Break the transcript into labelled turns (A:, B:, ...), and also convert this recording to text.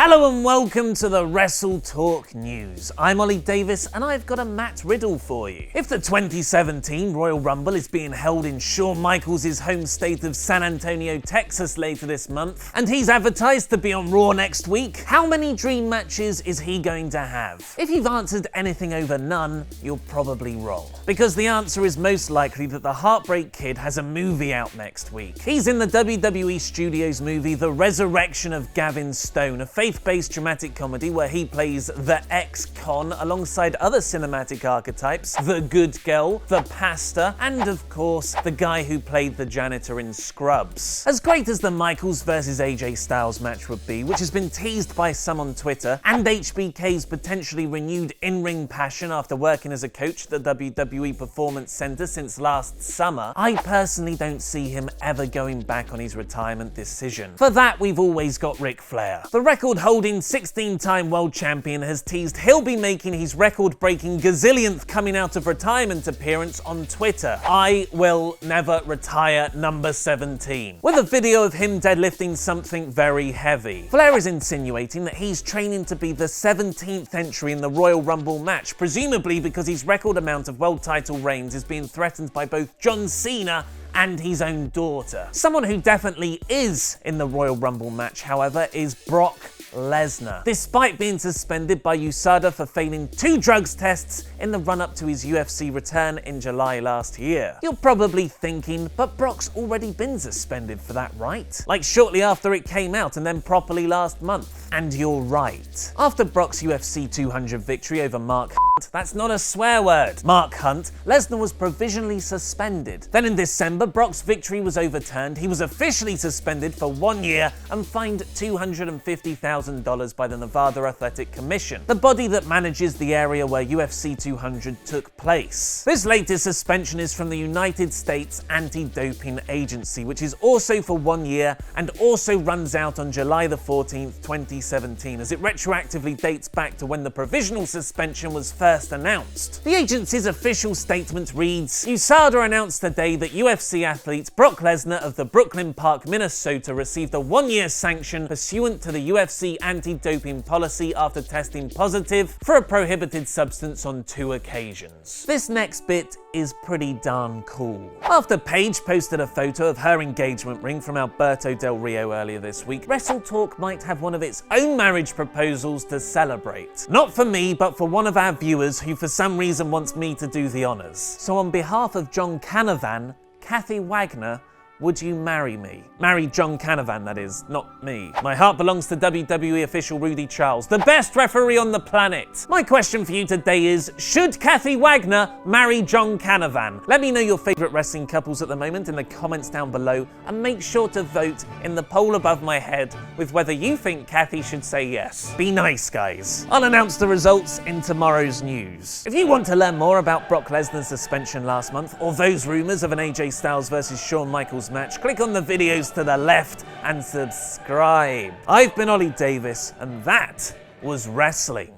A: Hello and welcome to the WrestleTalk news. I'm Ollie Davis and I've got a Matt riddle for you. If the 2017 Royal Rumble is being held in Shawn Michaels' home state of San Antonio, Texas later this month, and he's advertised to be on Raw next week, how many dream matches is he going to have? If you've answered anything over none, you're probably wrong. Because the answer is most likely that the Heartbreak Kid has a movie out next week. He's in the WWE Studios movie The Resurrection of Gavin Stone, a faith-based dramatic comedy where he plays the ex-con alongside other cinematic archetypes, the good girl, the pastor, and of course, the guy who played the janitor in Scrubs. As great as the Michaels vs AJ Styles match would be, which has been teased by some on Twitter, and HBK's potentially renewed in-ring passion after working as a coach at the WWE Performance Center since last summer, I personally don't see him ever going back on his retirement decision. For that, we've always got Ric Flair. The record-holding 16-time world champion has teased he'll be making his record-breaking gazillionth coming out of retirement appearance on Twitter. I will never retire number 17. With a video of him deadlifting something very heavy. Flair is insinuating that he's training to be the 17th entry in the Royal Rumble match, presumably because his record amount of world title reigns is being threatened by both John Cena and his own daughter. Someone who definitely is in the Royal Rumble match, however, is Brock Lesnar. Despite being suspended by USADA for failing 2 drugs tests in the run-up to his UFC return in July last year. You're probably thinking, but Brock's already been suspended for that, right? Like shortly after it came out and then properly last month. And you're right. After Brock's UFC 200 victory over Mark Hunt, that's not a swear word, Mark Hunt, Lesnar was provisionally suspended. Then in December, Brock's victory was overturned, he was officially suspended for 1 year and fined $250,000 by the Nevada Athletic Commission, the body that manages the area where UFC 200 took place. This latest suspension is from the United States Anti-Doping Agency, which is also for 1 year and also runs out on July the 14th, 2017, as it retroactively dates back to when the provisional suspension was first announced. The agency's official statement reads, USADA announced today that UFC athlete Brock Lesnar of the Brooklyn Park, Minnesota received a 1-year sanction pursuant to the UFC anti-doping policy after testing positive for a prohibited substance on 2 occasions. This next bit is pretty darn cool. After Paige posted a photo of her engagement ring from Alberto Del Rio earlier this week, WrestleTalk might have one of its own marriage proposals to celebrate. Not for me, but for one of our viewers who for some reason wants me to do the honors. So on behalf of John Canavan, Kathy Wagner, would you marry me? Marry John Canavan, that is, not me. My heart belongs to WWE official Rudy Charles, the best referee on the planet. My question for you today is, should Kathy Wagner marry John Canavan? Let me know your favorite wrestling couples at the moment in the comments down below, and make sure to vote in the poll above my head with whether you think Kathy should say yes. Be nice, guys. I'll announce the results in tomorrow's news. If you want to learn more about Brock Lesnar's suspension last month, or those rumors of an AJ Styles versus Shawn Michaels match, click on the videos to the left and subscribe. I've been Ollie Davis, and that was wrestling.